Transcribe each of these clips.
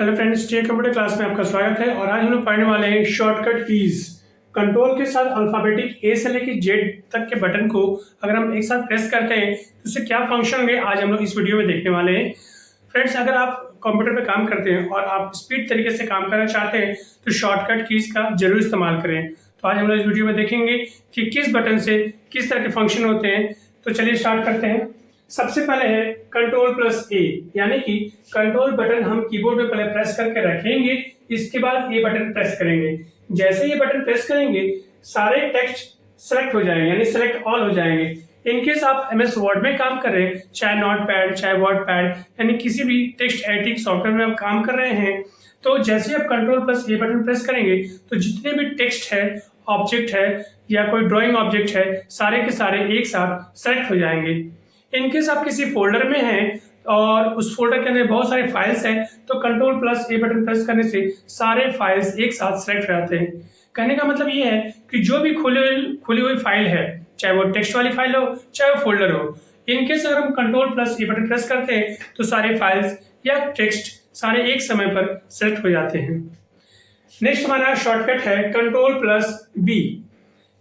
Hello friends, T computer class में आपका स्वागत है। और आज हम लोग पढ़ने वाले हैं शॉर्टकट कीज। कंट्रोल के साथ अल्फाबेटिक ए से लेकर जेड तक के बटन को अगर हम एक साथ प्रेस करते हैं तो उससे क्या फंक्शन होंगे, आज हम लोग इस वीडियो में देखने वाले हैं। फ्रेंड्स, अगर आप कंप्यूटर पे काम करते हैं और आप स्पीड तरीके से काम करना चाहते हैं तो शॉर्टकट कीज का जरूर इस्तेमाल करें। तो आज हम लोग इस वीडियो में देखेंगे कि किस बटन से किस तरह के फंक्शन होते हैं। तो चलिए स्टार्ट करते हैं। सबसे पहले है कंट्रोल प्लस ए, यानी कि कंट्रोल बटन हम कीबोर्ड पे पहले प्रेस करके रखेंगे, इसके बाद ए बटन प्रेस करेंगे। जैसे ये बटन प्रेस करेंगे सारे टेक्स्ट सेलेक्ट हो जाएंगे, यानी सेलेक्ट ऑल हो जाएंगे। इनकेस आप एमएस वर्ड में काम कर रहे हैं, चाहे नोट पैड चाहे वर्ड पैड, यानी किसी भी टेक्स्ट एडिटिंग सॉफ्टवेयर में आप काम कर रहे हैं, तो जैसे आप कंट्रोल प्लस ए बटन प्रेस करेंगे तो जितने भी टेक्स्ट है, ऑब्जेक्ट है या कोई ड्राइंग ऑब्जेक्ट है, सारे के सारे एक साथ सेलेक्ट हो जाएंगे। इनकेस आप किसी फोल्डर में हैं और उस फोल्डर के अंदर बहुत सारे फाइल्स हैं तो कंट्रोल प्लस ए बटन प्रेस करने से सारे फाइल्स एक साथ सेलेक्ट हो जाते हैं। कहने का मतलब ये है कि जो भी खुली हुई फाइल है, चाहे वो टेक्स्ट वाली फाइल हो चाहे वो फोल्डर हो, इनकेस अगर हम कंट्रोल प्लस ए बटन प्रेस करते हैं तो सारे फाइल्स या टेक्स्ट सारे एक समय पर सेलेक्ट हो जाते हैं। नेक्स्ट हमारा शॉर्टकट है कंट्रोल प्लस बी,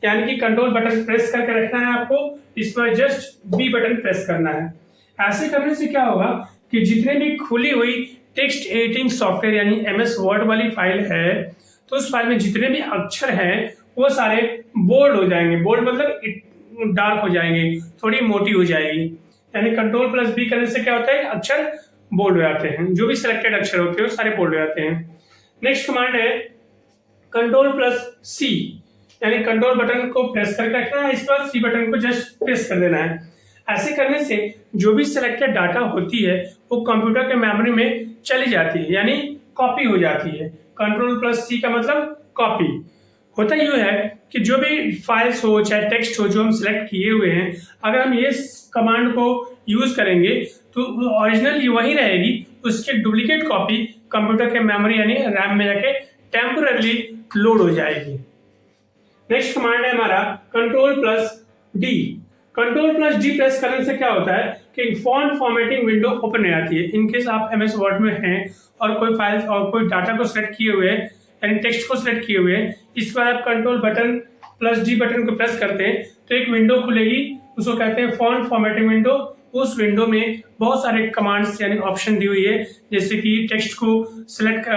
यानी कि कंट्रोल बटन प्रेस करके रखना है आपको, इस पर जस्ट बी बटन प्रेस करना है। ऐसे करने से क्या होगा कि जितने भी खुली हुई टेक्स्ट एडिटिंग सॉफ्टवेयर यानी एमएस वर्ड वाली फाइल है, तो उस फाइल में जितने भी अक्षर हैं वो सारे बोल्ड हो जाएंगे। बोल्ड मतलब डार्क हो जाएंगे, थोड़ी मोटी हो जाएगी। यानी कंट्रोल प्लस बी करने से क्या होता है, अक्षर बोल्ड हो जाते हैं, जो भी सिलेक्टेड अक्षर होते हैं वो सारे बोल्ड हो जाते हैं। नेक्स्ट कमांड है कंट्रोल प्लस सी, यानी कंट्रोल बटन को प्रेस करके रखना है, इस पर सी बटन को जस्ट प्रेस कर देना है। ऐसे करने से जो भी सिलेक्टेड डाटा होती है वो कंप्यूटर के मेमोरी में चली जाती है, यानी कॉपी हो जाती है। कंट्रोल प्लस सी का मतलब कॉपी होता यूं है कि जो भी फाइल्स हो चाहे टेक्स्ट हो जो हम सिलेक्ट किए हुए हैं, अगर हम ये कमांड को यूज करेंगे तो ओरिजिनल वही रहेगी, उसकी डुप्लीकेट कॉपी कंप्यूटर के मेमोरी यानी रैम में जाके टेम्पोरली लोड हो जाएगी। नेक्स्ट कमांड है हमारा control plus D. Control plus D press करने से क्या होता है कि फॉन्ट फॉर्मेटिंग विंडो ओपन हो जाती है। इनकेस आप एमएस वर्ड में हैं और कोई फाइल और कोई डाटा को सिलेक्ट किए हुए हैं, यानी टेक्स्ट को सिलेक्ट किए हुए हैं, इस पर आप control button plus D button को प्रेस करते हैं तो एक विंडो खुलेगी, उसको कहते हैं फॉन्ट फॉर्मेटिंग विंडो। उस विंडो में बहुत सारे कमांड्स यानी ऑप्शन दी हुई है, जैसे कि टेक्स्ट को सिलेक्ट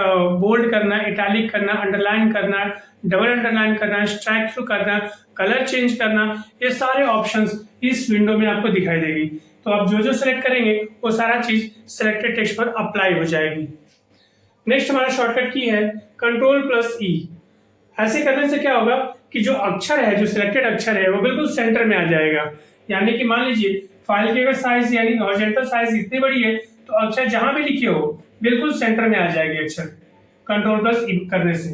बोल्ड करना, इटैलिक करना, अंडरलाइन करना, डबल अंडरलाइन करना, स्ट्राइक थ्रू करना, कलर चेंज करना, ये सारे ऑप्शंस इस विंडो में आपको दिखाई देगी। तो आप जो जो सिलेक्ट करेंगे वो सारा चीज सिलेक्टेड टेक्स्ट पर अप्लाई हो जाएगी। नेक्स्ट हमारा शॉर्टकट की है कंट्रोल प्लस ई। ऐसे करने से क्या होगा कि जो अक्षर है, जो सिलेक्टेड अक्षर है, वो बिल्कुल सेंटर में आ जाएगा। यानी कि मान लीजिए फाइल की अगर साइज यानी हॉरिजॉन्टल साइज इतनी बड़ी है तो अक्षर जहां भी लिखे हो बिल्कुल सेंटर में आ जाएगी अक्षर, कंट्रोल प्लस ई करने से।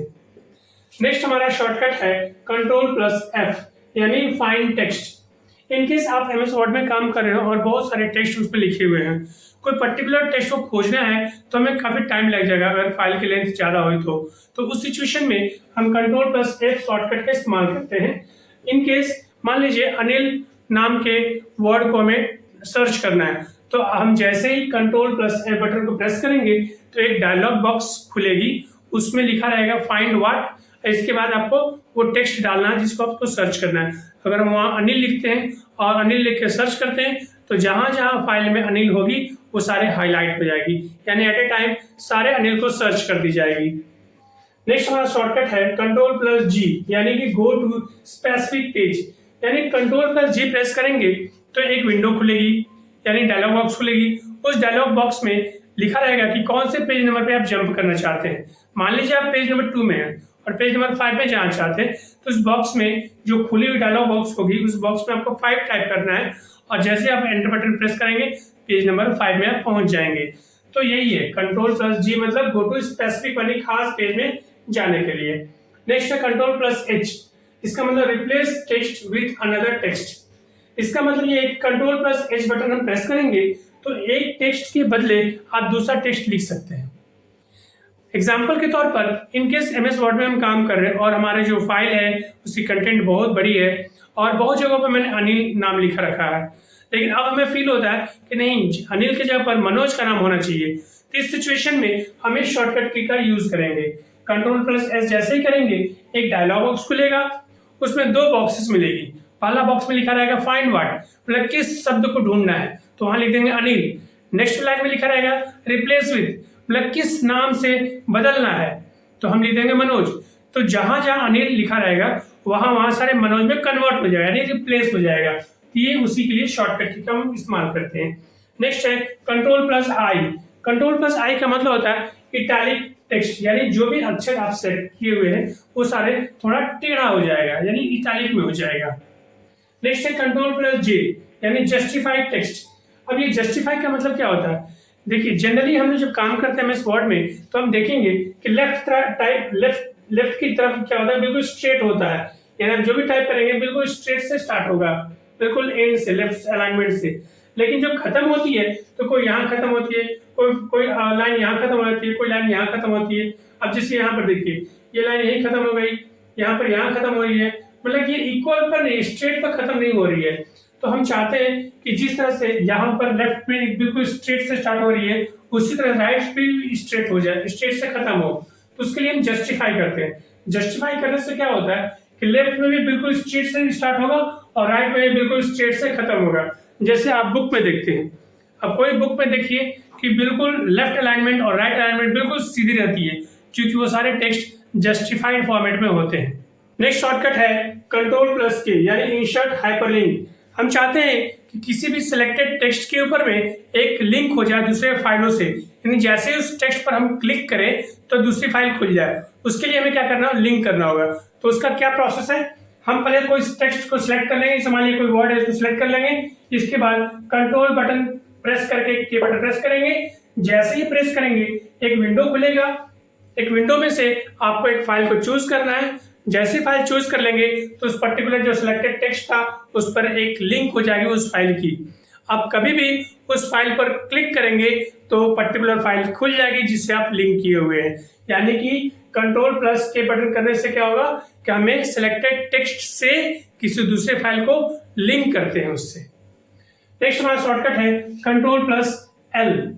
नेक्स्ट हमारा शॉर्टकट है कंट्रोल प्लस एफ, यानी फाइंड टेक्स्ट। इनकेस आप एमएस वर्ड में काम कर रहे हो और बहुत सारे टेक्स्ट उस पर लिखे हुए हैं, कोई पर्टिकुलर टेक्स्ट को खोजना है तो हमें काफी टाइम लग जाएगा अगर फाइल की लेंथ ज्यादा हुई तो उस सिचुएशन में हम कंट्रोल प्लस एफ शॉर्टकट का इस्तेमाल करते हैं। इनकेस मान लीजिए अनिल नाम के वर्ड को हमें सर्च करना है, तो हम जैसे ही कंट्रोल प्लस एफ बटन को प्रेस करेंगे तो एक डायलॉग बॉक्स खुलेगी, उसमें लिखा रहेगा फाइंड व्हाट। इसके बाद आपको वो टेक्स्ट डालना है जिसको आपको सर्च करना है। अगर हम वहाँ अनिल लिखते हैं और अनिल लिख के सर्च करते हैं तो जहां जहां फाइल में अनिल होगी वो सारे हाईलाइट हो जाएगी, यानी एट ए टाइम सारे अनिल को सर्च कर दी जाएगी। नेक्स्ट हमारा शॉर्टकट है कंट्रोल प्लस जी, यानी कि गो टू स्पेसिफिक पेज। यानी कंट्रोल प्लस जी प्रेस करेंगे तो एक विंडो खुलेगी, यानी डायलॉग बॉक्स खुलेगी। उस डायलॉग बॉक्स में लिखा रहेगा कि कौन से पेज नंबर पे आप जंप करना चाहते हैं। मान लीजिए आप पेज नंबर 2 में हैं और पेज नंबर 5 में जाना चाहते हैं, तो उस बॉक्स में जो खुली हुई डायलॉग बॉक्स होगी उस बॉक्स में आपको 5 टाइप करना है और जैसे आप एंटर बटन प्रेस करेंगे पेज नंबर 5 में आप पहुंच जाएंगे। तो यही है कंट्रोल प्लस जी, मतलब गो टू स्पेसिफिक वाली खास पेज में जाने के लिए। नेक्स्ट है कंट्रोल प्लस एच, इसका मतलब replace text with another text. इसका मतलब ये कंट्रोल प्लस एच बटन हम प्रेस करेंगे तो एक टेक्स्ट के बदले आप दूसरा टेक्स्ट लिख सकते हैं। एग्जाम्पल के तौर पर इनकेस एमएस वर्ड में हम काम कर रहे हैं और हमारे जो फाइल है उसकी कंटेंट बहुत बड़ी है और बहुत जगहों पर मैंने अनिल नाम लिखा रखा है, लेकिन अब हमें फील होता है कि नहीं, अनिल की जगह पर मनोज का नाम होना चाहिए। तो इस सिचुएशन में हम इस शॉर्टकट की का यूज करेंगे। कंट्रोल प्लस एस जैसे ही करेंगे एक डायलॉग बॉक्स खुलेगा, उसमें दो बॉक्सेस मिलेगी। पहला बॉक्स में लिखा रहेगा फाइंड व्हाट, मतलब किस शब्द को ढूंढना है, तो वहां लिख देंगे अनिल। नेक्स्ट लाइन में लिखा रहेगा रिप्लेस विद, मतलब किस नाम से बदलना है, तो हम लिख देंगे मनोज। तो जहां जहां अनिल लिखा रहेगा वहां वहां सारे मनोज में कन्वर्ट हो जाएगा, यानी रिप्लेस हो जाएगा। तो ये उसी के लिए शॉर्टकट की का हम इस्तेमाल करते हैं। नेक्स्ट है कंट्रोल प्लस आई। कंट्रोल प्लस आई का मतलब होता है इटैलिक टेक्स्ट, यानी जो भी अक्षर आप सेट किए हुए हैं वो सारे थोड़ा टेढ़ा हो जाएगा, यानी इटैलिक में हो जाएगा। नेक्स्ट है कंट्रोल प्लस जे, यानी जस्टिफाइड टेक्स्ट। अब ये जस्टिफाई का मतलब क्या होता है, देखिए जनरली हम जब काम करते हैं एमएस वर्ड में तो हम देखेंगे कि लेफ्ट की तरफ क्या होता है, बिल्कुल स्ट्रेट होता है, यानी आप जो भी टाइप करेंगे बिल्कुल स्ट्रेट से स्टार्ट होगा, बिल्कुल एंड से, लेफ्ट अलाइनमेंट से। लेकिन जब खत्म होती है तो कोई यहाँ खत्म होती है, कोई लाइन यहाँ खत्म होती है, कोई लाइन यहाँ खत्म होती है। अब जैसे यहाँ पर देखिए ये लाइन यही खत्म हो गई, यहाँ पर यहाँ खत्म हो रही है, मतलब ये इक्वल पर नहीं, स्ट्रेट पर खत्म नहीं हो रही है। तो हम चाहते हैं कि जिस तरह से यहाँ पर लेफ्ट में बिल्कुल स्ट्रेट से स्टार्ट हो रही है उसी तरह राइट भी स्ट्रेट हो जाए, स्ट्रेट से खत्म हो। तो उसके लिए हम जस्टिफाई करते हैं। जस्टिफाई करने से क्या होता है कि लेफ्ट में भी बिल्कुल स्ट्रेट से स्टार्ट होगा और राइट में भी बिल्कुल स्ट्रेट से खत्म होगा। जैसे आप बुक में देखते हैं, अब कोई बुक में देखिए कि बिल्कुल लेफ्ट अलाइनमेंट और राइट अलाइनमेंट बिल्कुल सीधी रहती है, क्योंकि वो सारे टेक्स्ट जस्टिफाइड फॉर्मेट में होते हैं। नेक्स्ट शॉर्टकट है कंट्रोल प्लस के, यानी इंसर्ट हाइपरलिंक। हम चाहते हैं कि किसी भी सिलेक्टेड टेक्स्ट के ऊपर में एक लिंक हो जाए दूसरे फाइलों से, यानी जैसे उस टेक्स्ट पर हम क्लिक करें तो दूसरी फाइल खुल जाए। उसके लिए हमें क्या करना है, लिंक करना होगा। तो उसका क्या प्रोसेस है, हम पहले कोई टेक्स्ट को सिलेक्ट कर लेंगे, मान लीजिए कोई वर्ड है उसको सिलेक्ट कर लेंगे, इसके बाद कंट्रोल बटन प्रेस करके के बटन प्रेस करेंगे। जैसे ही प्रेस करेंगे एक विंडो खुलेगा, एक विंडो में से आपको एक फाइल को चूज करना है। जैसे फाइल चूज कर लेंगे तो उस पर्टिकुलर जो सिलेक्टेड टेक्स्ट था उस पर एक लिंक हो जाएगी उस फाइल की। आप कभी भी उस फाइल पर क्लिक करेंगे तो पर्टिकुलर फाइल खुल जाएगी जिससे आप लिंक किए हुए हैं। यानी कि कंट्रोल प्लस के बटन करने से क्या होगा कि हमें सिलेक्टेड टेक्स्ट से किसी दूसरे फाइल को लिंक करते हैं उससे। नेक्स्ट हमारा शॉर्टकट है कंट्रोल प्लस एल,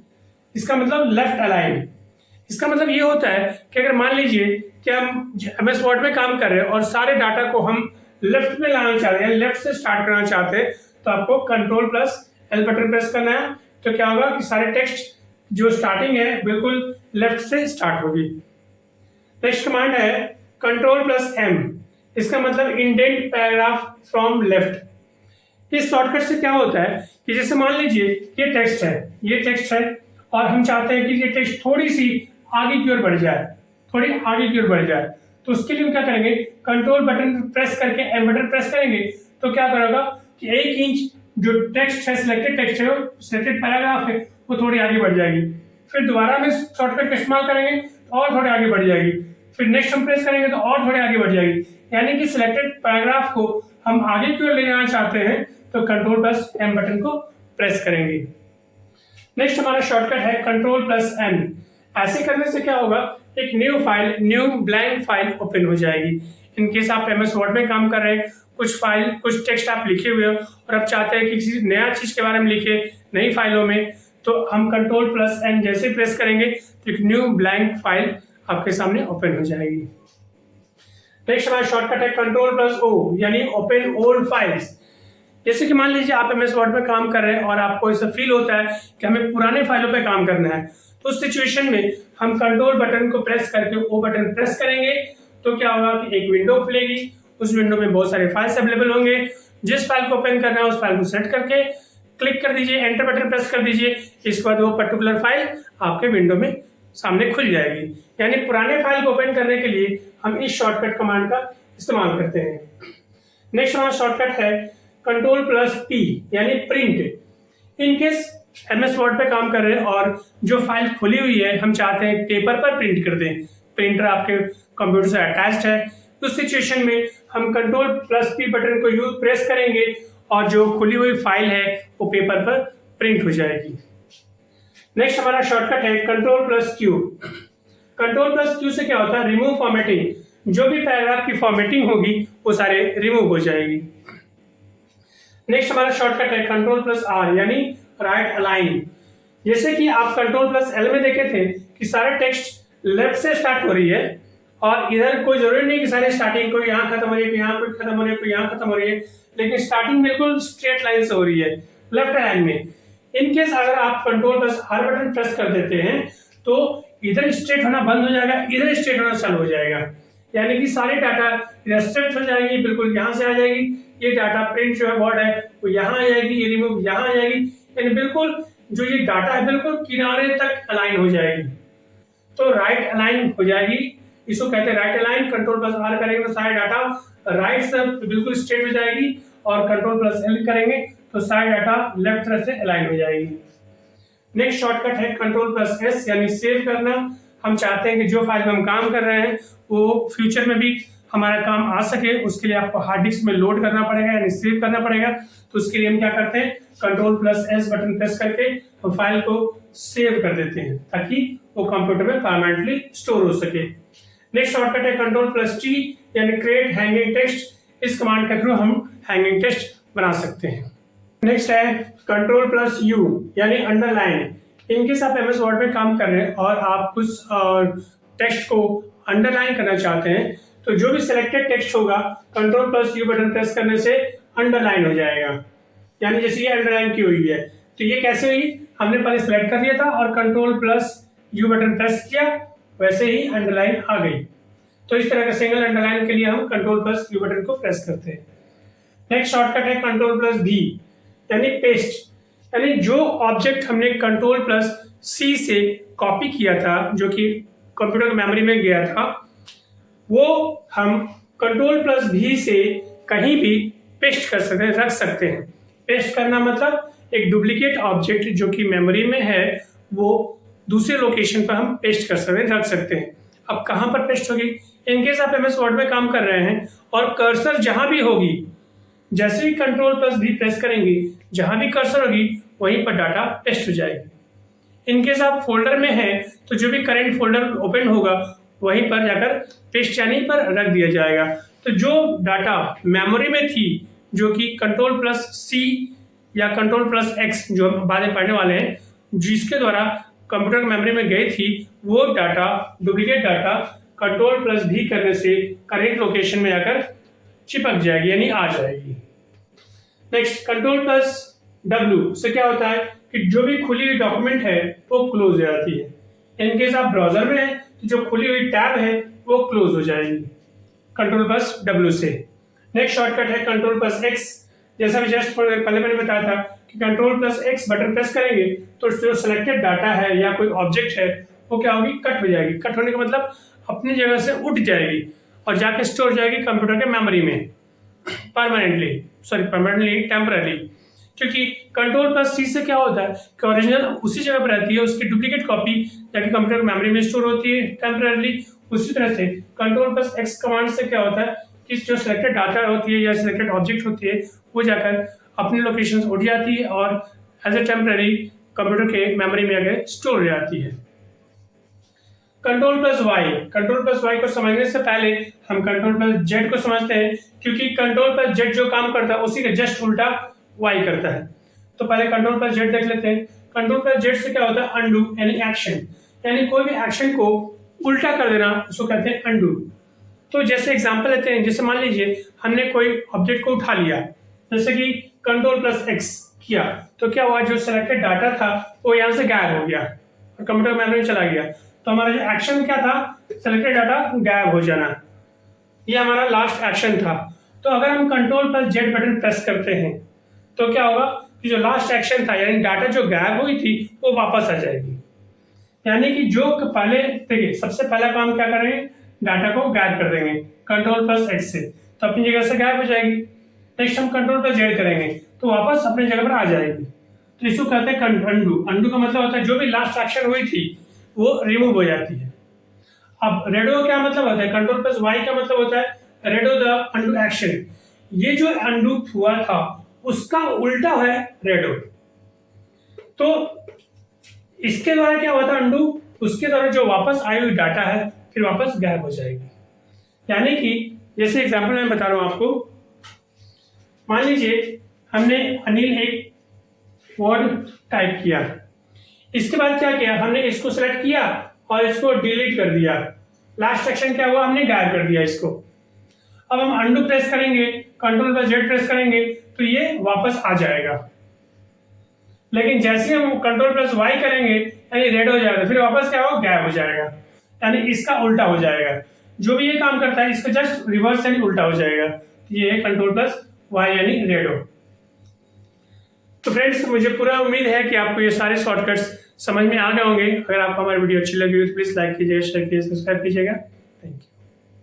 इसका मतलब लेफ्ट अलाइन। इसका मतलब ये होता है कि अगर मान लीजिए कि हम एमएस वर्ड में काम कर रहे हैं और सारे डाटा को हम लेफ्ट में लाना चाहते हैं, लेफ्ट से स्टार्ट करना चाहते हैं, तो आपको control plus L button press करना है। तो क्या होगा कि सारे टेक्स्ट जो स्टार्टिंग है बिल्कुल लेफ्ट से स्टार्ट होगी। नेक्स्ट कमांड है कंट्रोल प्लस एम, इसका मतलब इंडेंट पैराग्राफ फ्रॉम लेफ्ट। इस शॉर्टकट से क्या होता है कि जैसे मान लीजिए ये टेक्स्ट है और हम चाहते हैं कि ये टेक्स्ट थोड़ी सी आगे की ओर बढ़ जाए, तो उसके लिए हम क्या करेंगे, कंट्रोल बटन प्रेस करके एम बटन प्रेस करेंगे। तो क्या करेगा कि 1 इंच जो टेक्स्ट है, सिलेक्टेड टेक्स्ट है, सिलेक्टेड पैराग्राफ है, वो थोड़ी आगे बढ़ जाएगी। फिर दोबारा में शॉर्टकट का इस्तेमाल करेंगे तो और थोड़ी आगे बढ़ जाएगी। फिर नेक्स्ट हम प्रेस करेंगे तो और थोड़ी आगे बढ़ जाएगी। यानी कि सिलेक्टेड पैराग्राफ को हम आगे की ओर ले जाना चाहते हैं तो कंट्रोल प्लस एम बटन को प्रेस करेंगे। नेक्स्ट हमारा शॉर्टकट है कंट्रोल प्लस एन। ऐसे करने से क्या होगा, एक न्यू ब्लैंक फाइल ओपन हो जाएगी। इनकेस आप एमएस वर्ड में काम कर रहे हैं, कुछ टेक्स्ट आप लिखे हुए हो और आप चाहते हैं कि किसी नया चीज के बारे में लिखे नई फाइलों में, तो हम कंट्रोल प्लस एन जैसे प्रेस करेंगे तो एक न्यू ब्लैंक फाइल आपके सामने ओपन हो जाएगी। नेक्स्ट हमारा शॉर्टकट है कंट्रोल प्लस ओ, यानी ओपन ओल्ड फाइल्स। जैसे कि मान लीजिए आप एमएस वर्ड में काम कर रहे हैं और आपको ऐसा फील होता है कि हमें पुराने फाइलों पे काम करना है, तो उस सिचुएशन में हम कंट्रोल बटन को प्रेस करके ओ बटन प्रेस करेंगे। तो क्या होगा कि एक विंडो खुलेगी, उस विंडो में बहुत सारे फाइल्स अवेलेबल होंगे। जिस फाइल को ओपन करना है उस फाइल को सेलेक्ट करके क्लिक कर दीजिए, एंटर बटन प्रेस कर दीजिए। इसके बाद वो पर्टिकुलर फाइल आपके विंडो में सामने खुल जाएगी। यानी पुराने फाइल को ओपन करने के लिए हम इस शॉर्टकट कमांड का इस्तेमाल करते हैं। नेक्स्ट हमारा शॉर्टकट है कंट्रोल प्लस पी, यानी प्रिंट। इनकेस एमएस वर्ड पे काम कर रहे हैं और जो फाइल खुली हुई है हम चाहते हैं पेपर पर प्रिंट कर दें, प्रिंटर आपके कंप्यूटर से अटैच्ड है, उस सिचुएशन में हम कंट्रोल प्लस पी बटन को प्रेस करेंगे और जो खुली हुई फाइल है वो पेपर पर प्रिंट हो जाएगी। नेक्स्ट हमारा शॉर्टकट है control plus Q. Control plus Q से क्या होता है, रिमूव फॉर्मेटिंग। जो भी पैराग्राफ की फॉर्मेटिंग होगी वो सारे रिमूव हो जाएगी। नेक्स्ट हमारा शॉर्टकट है कंट्रोल प्लस आर, यानी राइट अलाइन। जैसे कि आप कंट्रोल प्लस एल में देखे थे कि सारे टेक्स्ट लेफ्ट से स्टार्ट हो रही है और इधर कोई जरूरी नहीं कि सारे स्टार्टिंग कोई यहाँ खत्म हो रही है, यहाँ कोई खत्म हो रही है, कोई यहाँ खत्म हो रही है, लेकिन स्टार्टिंग बिल्कुल स्ट्रेट लाइन से हो रही है लेफ्ट लाइन में। इन केस अगर आप control plus are button press कर देते हैं तो इधर स्ट्रेट होना बंद हो जाएगा, इधर स्ट्रेट होना चालू हो जाएगा, यानी कि सारे डाटा इधर शिफ्ट हो जाएगी, बिल्कुल यहाँ से आ जाएगी, ये डाटा प्रिंट जो है वर्ड है वो यहाँ आ जाएगी, ये रिमूव यहाँ आ जाएगी, यानी बिल्कुल जो ये डाटा है बिल्कुल किनारे तक अलाइन हो जाएगी। तो राइट अलाइन हो जाएगी, इसको कहते हैं right align. Control plus R करेंगे तो सारे डाटा राइट से बिल्कुल स्ट्रेट हो जाएगी और कंट्रोल प्लस एल करेंगे तो सारे डाटा लेफ्ट तरफ से अलाइन हो जाएगी। नेक्स्ट शॉर्टकट है कंट्रोल प्लस एस, यानी सेव करना। हम चाहते हैं कि जो फाइल में हम काम कर रहे हैं वो फ्यूचर में भी हमारा काम आ सके, उसके लिए आपको हार्ड डिस्क में लोड करना पड़ेगा यानी सेव करना पड़ेगा। तो उसके लिए हम क्या करते हैं, control plus S button press करके हम फाइल को सेव कर देते हैं ताकि वो कंप्यूटर में परमानेंटली स्टोर हो सके। नेक्स्ट शॉर्टकट है कंट्रोल प्लस टी, यानी क्रिएट हैंगिंग टेक्स्ट। इस कमांड के थ्रू हम हैंगिंग टेक्स्ट बना सकते हैं। नेक्स्ट है कंट्रोल प्लस यू, यानी अंडरलाइन। इनकेस आप एमएस वर्ड में काम कर रहे हैं और आप कुछ टेक्स्ट को अंडरलाइन करना चाहते हैं तो जो भी सिलेक्टेड टेक्स्ट होगा control plus you button press करने से अंडरलाइन हो जाएगा। यानी जैसे ये अंडरलाइन की हुई है तो ये कैसे हुई, हमने पहले सिलेक्ट कर लिया था और control plus you button press किया, वैसे ही अंडरलाइन आ गई। तो इस तरह का सिंगल अंडरलाइन के लिए हम कंट्रोल प्लस यू बटन को प्रेस करते हैं। नेक्स्ट शॉर्टकट है कंट्रोल प्लस भी, यानी पेस्ट। यानी जो ऑब्जेक्ट हमने कंट्रोल प्लस सी से कॉपी किया था जो कि कंप्यूटर मेमोरी में गया था, वो हम कंट्रोल प्लस भी से कहीं भी पेस्ट कर सकते हैं, रख सकते हैं। पेस्ट करना मतलब एक डुप्लीकेट ऑब्जेक्ट जो कि मेमोरी में है वो दूसरे लोकेशन पर हम पेस्ट कर सकते हैं, रख सकते हैं। अब कहाँ पर पेस्ट होगी, इनकेस आप एमएस वर्ड में काम कर रहे हैं और कर्सर जहां भी होगी, जैसे ही कंट्रोल प्लस भी प्रेस करेंगे जहां भी कर्सर होगी वहीं पर डाटा पेस्ट हो जाएगी। इनकेस आप फोल्डर में हैं तो जो भी करंट फोल्डर ओपन होगा वहीं पर जाकर पेस्ट यानी पर रख दिया जाएगा। तो जो डाटा मेमोरी में थी जो कि कंट्रोल प्लस सी या कंट्रोल प्लस एक्स जो हम बाद में पढ़ने वाले हैं जिसके द्वारा कंप्यूटर मेमोरी में गई थी, वो data duplicate data control plus भी करने से करेंट लोकेशन में जाकर चिपक जाएगी यानी आ जाएगी। नेक्स्ट कंट्रोल प्लस डब्ल्यू से क्या होता है कि जो भी खुली हुई डॉक्यूमेंट है वो क्लोज हो जाती है। इनकेस आप ब्राउजर में हैं तो जो खुली हुई टैब है वो क्लोज हो जाएगी कंट्रोल प्लस डब्ल्यू से। नेक्स्ट शॉर्टकट है कंट्रोल प्लस एक्स। जैसा भी जस्ट पहले मैंने बताया था कि control plus x button press करेंगे तो जो सिलेक्टेड डाटा है या कोई ऑब्जेक्ट है वो क्या होगी, कट हो जाएगी। कट होने का मतलब अपनी जगह से उठ जाएगी और जाके स्टोर हो जाएगी कंप्यूटर के मेमोरी में परमानेंटली टेम्पररी। क्योंकि कंट्रोल प्लस सी से क्या होता है कि ओरिजिनल उसी जगह पर रहती है, उसकी डुप्लीकेट कॉपी जाके कंप्यूटर मेमोरी में स्टोर होती है टेम्पररी। उसी तरह से कंट्रोल प्लस एक्स कमांड से क्या होता है कि जो सिलेक्टेड डाटा होती है या सिलेक्टेड ऑब्जेक्ट होती है वो जाकर अपने लोकेशन उठ जाती है और एज ए टेम्पररी कंप्यूटर के मेमोरी में आगे स्टोर हो जाती है। कंट्रोल प्लस वाई को समझने से पहले हम कंट्रोल प्लस जेड को समझते हैं, क्योंकि कंट्रोल प्लस जेड जो काम करता है उसी का जस्ट उल्टा वाई करता है। तो पहले कंट्रोल प्लस जेड देख लेते हैं। कंट्रोल प्लस जेड से क्या होता है, अंडू यानी एक्शन, यानी कोई भी एक्शन को उल्टा कर देना उसको कहते हैं अंडू। तो जैसे एग्जांपल लेते हैं, जैसे मान लीजिए हमने कोई ऑब्जेक्ट को उठा लिया, जैसे कि कंट्रोल प्लस एक्स किया तो क्या हुआ, जो सिलेक्टेड डाटा था वो यहाँ से गायब हो गया और कंप्यूटर मेमोरी में चला गया। तो हमारा जो एक्शन क्या था, सिलेक्टेड डाटा गायब हो जाना, ये हमारा लास्ट एक्शन था। तो अगर हम control plus Z button press करते हैं तो क्या होगा कि जो लास्ट एक्शन था यानी डाटा जो गायब हुई थी वो वापस आ जाएगी। यानी कि जो पहले देखिए सबसे पहला काम क्या करेंगे, डाटा को गायब कर देंगे कंट्रोल प्लस एक्स से, तो अपनी जगह से गायब हो जाएगी। नेक्स्ट हम कंट्रोल प्लस जेड करेंगे तो वापस अपनी जगह पर आ जाएगी। तो इसको कहते हैं अंडू। अंडू का मतलब होता है जो भी लास्ट एक्शन हुई थी वो रिमूव हो जाती है। अब रेडो क्या मतलब होता है, कंट्रोल प्लस वाई का मतलब होता है रेडो द अंडू एक्शन। ये जो अंडू हुआ था उसका उल्टा है रेडो। तो इसके द्वारा क्या हुआ था अंडू, उसके द्वारा जो वापस आई हुई डाटा है फिर वापस गायब हो जाएगी। यानी कि जैसे एग्जांपल मैं बता रहा हूं आपको, मान लीजिए हमने अनिल एक वर्ड टाइप किया, इसके बाद क्या किया, हमने इसको सेलेक्ट किया और इसको डिलीट कर दिया। लास्ट सेक्शन क्या हुआ, हमने गायब कर दिया इसको। अब हम अंडू प्रेस करेंगे, Ctrl+Z प्रेस करेंगे तो ये वापस आ जाएगा। लेकिन जैसे हम Ctrl+Y करेंगे यानी रेड हो जाएगा, फिर वापस क्या होगा, गायब हो जाएगा। यानी इसका उल्टा हो जाएगा। जो भी ये काम करता है इसका जस्ट रिवर्स यानी उल्टा हो जाएगा। ये है Ctrl+Y यानी रेड हो। तो फ्रेंड्स, मुझे पूरा उम्मीद है कि आपको ये सारे शॉर्टकट्स समझ में आ गए होंगे। अगर आपको हमारी वीडियो अच्छी लगी हो तो प्लीज़ लाइक कीजिएगा, शेयर कीजिए, सब्सक्राइब कीजिएगा। Thank you.